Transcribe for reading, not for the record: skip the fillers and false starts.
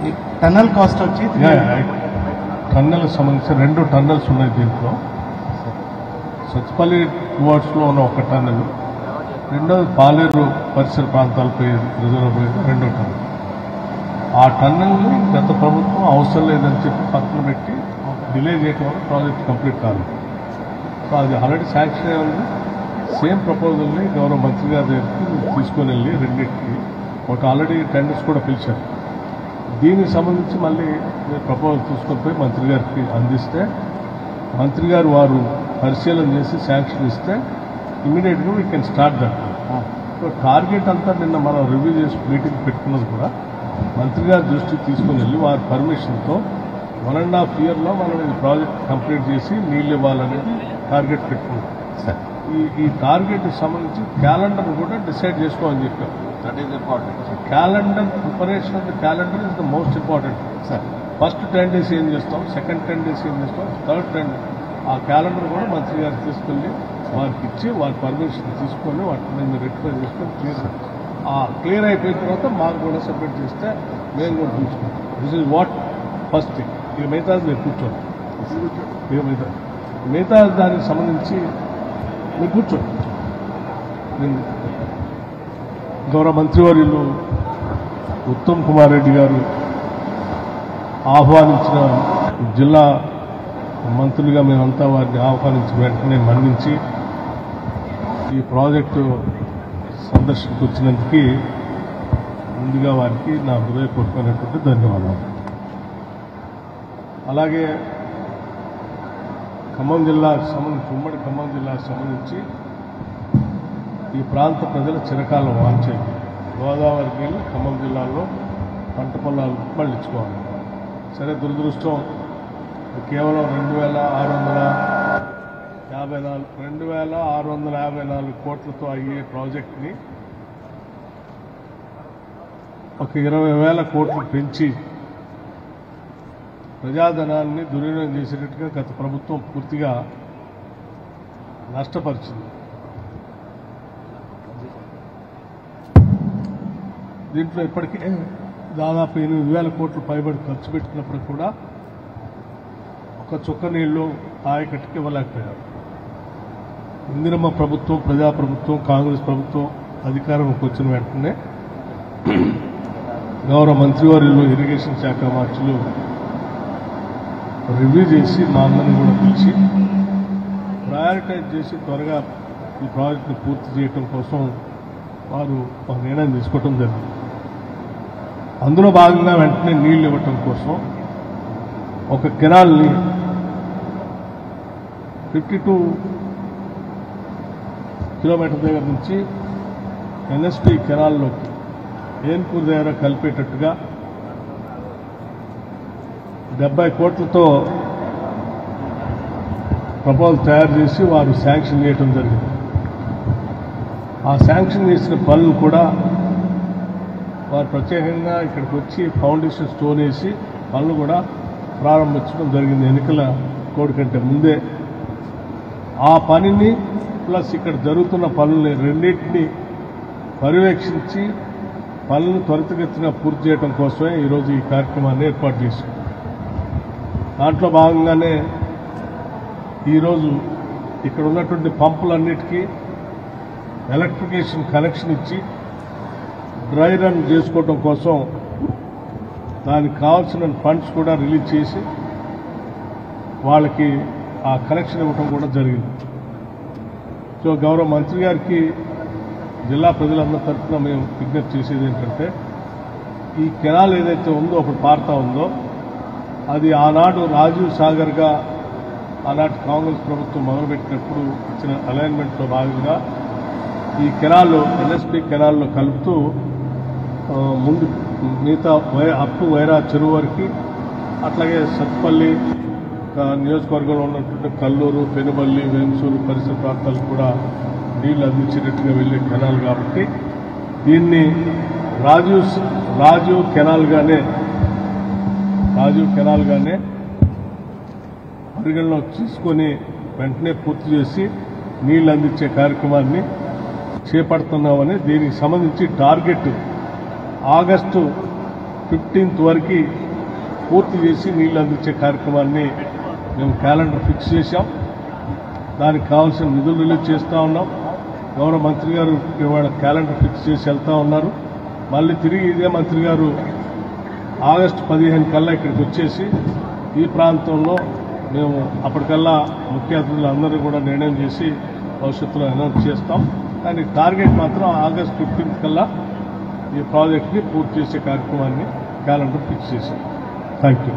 ఇది tunnel cost వచ్చి tunnel సంబంధించి 2 టన్నల్స్ ఉన్నాయి దీంట్లో. సత్తుపల్లి టువర్డ్స్లో ఉన్న ఒక టన్నల్, రెండోది పాలేరు పరిసర ప్రాంతాలపై రిజర్వ్ 2వ టన్నల్. ఆ టన్నల్ని గత ప్రభుత్వం అవసరం లేదని చెప్పి పక్కన పెట్టి డిలే చేయడం వల్ల ప్రాజెక్ట్ కంప్లీట్ కాలేదు. సో అది ఆల్రెడీ శాంక్షన్ అయ్యి ఉంది. సేమ్ ప్రపోజల్ని గౌరవ మంత్రి గారి దగ్గరికి తీసుకొని వెళ్ళి రెండింటికి ఒకటి ఆల్రెడీ టెండర్స్ కూడా పిలిచారు. దీనికి సంబంధించి మళ్ళీ ప్రపోజల్ తీసుకొని పోయి మంత్రి గారికి అందిస్తే మంత్రి గారు వారు పరిశీలన చేసి శాంక్షన్ ఇస్తే ఇమీడియట్గా we can start that. So target అంతా నిన్న మనం రివ్యూ చేసి మీటింగ్ పెట్టుకున్నది కూడా మంత్రి గారి దృష్టికి తీసుకుని వెళ్ళి వారి పర్మిషన్తో 1.5 yearలో మనం ఈ ప్రాజెక్ట్ కంప్లీట్ చేసి నీళ్ళు ఇవ్వాలనేది టార్గెట్ పెట్టుకున్నాం. ఈ టార్గెట్ సంబంధించి క్యాలెండర్ కూడా డిసైడ్ చేసుకోవాలని చెప్పారు. That is important. Calendar preparation of the calendar is the most important sir. First 10 days ఏం చేస్తాం, సెకండ్ 10 days ఏం చేస్తాం, థర్డ్ 10 days ఆ క్యాలెండర్ కూడా మంత్రి గారు తీసుకెళ్ళి వారికి ఇచ్చి వారి పర్మిషన్ తీసుకొని వాటిని రెక్టిఫై చేసుకొని క్లియర్ అయిపోయిన తర్వాత మాకు కూడా సబ్మిట్ చేస్తే మేము కూడా చూసుకుంటాం. This is what first thing. ఇక మిగతా మీరు కూర్చోండి. ఇక మిగతా దానికి సంబంధించి మీరు కూర్చోండి. గౌరవ మంత్రివర్యులు ఉత్తమ్ కుమార్ రెడ్డి గారు ఆహ్వానించిన జిల్లా మంత్రులుగా మేమంతా వారిని ఆహ్వానించిన వెంటనే మన్నించి ఈ ప్రాజెక్టు సందర్శనకు వచ్చినందుకు ముందుగా వారికి నా హృదయపూర్వకమైనటువంటి ధన్యవాదాలు. అలాగే ఖమ్మం జిల్లాకు సంబంధించి ఉమ్మడి ఖమ్మం జిల్లాకు సంబంధించి ఈ ప్రాంత ప్రజల చిరకాలం వాంఛ గోదావరి నీళ్ళు ఖమ్మం జిల్లాలో పంట పొలాలు మళ్లించుకోవాలి. సరే, దురదృష్టం కేవలం 2,654 కోట్లతో అయ్యే ప్రాజెక్ట్ని ఒక 20,000 కోట్లు పెంచి ప్రజాధనాన్ని దుర్వినియోగం చేసేటట్టుగా గత ప్రభుత్వం పూర్తిగా నష్టపరిచింది. దీంట్లో ఇప్పటికే దాదాపు 8,000 కోట్లు పైబడి ఖర్చు పెట్టినప్పుడు కూడా ఒక చుక్క నీళ్లు ఆయకట్టుకి ఇవ్వలేకపోయారు. ఇందిరమ్మ ప్రభుత్వం, ప్రజాప్రభుత్వం, కాంగ్రెస్ ప్రభుత్వం అధికారంలోకి వచ్చిన వెంటనే గౌరవ మంత్రివర్యులు ఇరిగేషన్ శాఖ మార్చులు రివ్యూ చేసి మా అందరిని కూడా పిలిచి ప్రయారిటైజ్ చేసి త్వరగా ఈ ప్రాజెక్టును పూర్తి చేయడం కోసం వారు ఒక నిర్ణయం తీసుకోవటం జరిగింది. అందులో భాగంగా వెంటనే నీళ్లు ఇవ్వటం కోసం ఒక కెనాల్ని 52 కిలోమీటర్ దగ్గర నుంచి ఎన్ఎస్పి కెనాల్లోకి ఏన్పూర్ దగ్గర కలిపేటట్టుగా 70 కోట్లతో ప్రపోజల్ తయారు చేసి వారు శాంక్షన్ చేయడం జరిగింది. ఆ శాంక్షన్ చేసిన పనులు కూడా వారు ప్రత్యేకంగా ఇక్కడికి వచ్చి ఫౌండేషన్ స్టోన్ వేసి పనులు కూడా ప్రారంభించడం జరిగింది ఎన్నికల కోడ్ కంటే ముందే. ఆ పనిని ప్లస్ ఇక్కడ జరుగుతున్న పనుల్ని రెండింటినీ పర్యవేక్షించి పనులను త్వరితగతిన పూర్తి చేయడం కోసమే ఈరోజు ఈ కార్యక్రమాన్ని ఏర్పాటు చేశాం. దాంట్లో భాగంగానే ఈరోజు ఇక్కడ ఉన్నటువంటి పంపులన్నిటికీ ఎలక్ట్రిఫికేషన్ కనెక్షన్ ఇచ్చి డ్రై రన్ చేసుకోవడం కోసం దానికి కావాల్సిన ఫండ్స్ కూడా రిలీజ్ చేసి వాళ్ళకి ఆ కనెక్షన్ ఇవ్వడం కూడా జరిగింది. సో గౌరవ మంత్రి గారికి జిల్లా ప్రజలందరి తరఫున మేము విజ్ఞప్తి చేసేది ఏంటంటే, ఈ కెనాల్ ఏదైతే ఉందో అప్పుడు పారుతా ఉందో అది ఆనాడు రాజీవ్ సాగర్గా ఆనాటి కాంగ్రెస్ ప్రభుత్వం మొదలుపెట్టినప్పుడు ఇచ్చిన అలైన్మెంట్లో భాగంగా ఈ కెనాల్ ఎన్ఎస్పి కెనాల్లో కలుపుతూ ముందు మిగతా అప్ టు వైరా చెరువు వరకు, అట్లాగే సత్తుపల్లి నియోజకవర్గంలో ఉన్నటువంటి కల్లూరు, పెనుబల్లి, వేంసూరు పరిసర ప్రాంతాలకు కూడా నీళ్లు అందించేటట్టుగా వెళ్లే కెనాల్ కాబట్టి దీన్ని రాజీవ్ కెనాల్గానే పరిగణలోకి తీసుకొని వెంటనే పూర్తి చేసి నీళ్లు అందించే కార్యక్రమాన్ని చేపడుతున్నామని, దీనికి సంబంధించి టార్గెట్ ఆగస్టు 15th వరకు పూర్తి చేసి నీళ్లు అందించే కార్యక్రమాన్ని మేము క్యాలెండర్ ఫిక్స్ చేశాం. దానికి కావాల్సిన నిధులు రిలీజ్ చేస్తూ ఉన్నాం. గౌరవ మంత్రి గారు ఇవాళ క్యాలెండర్ ఫిక్స్ చేసి వెళ్తా ఉన్నారు. మళ్ళీ తిరిగి ఇదే మంత్రి గారు ఆగస్టు 15 కల్లా ఇక్కడికి వచ్చేసి ఈ ప్రాంతంలో మేము అప్పటికల్లా ముఖ్య అతిథులు అందరూ కూడా నిర్ణయం చేసి భవిష్యత్తులో అనౌన్స్ చేస్తాం. కానీ టార్గెట్ మాత్రం ఆగస్టు 15 కల్లా ఈ ప్రాజెక్ట్ని పూర్తి చేసే కార్యక్రమాన్ని క్యాలెండర్ ఫిక్స్ చేశాం. Thank you.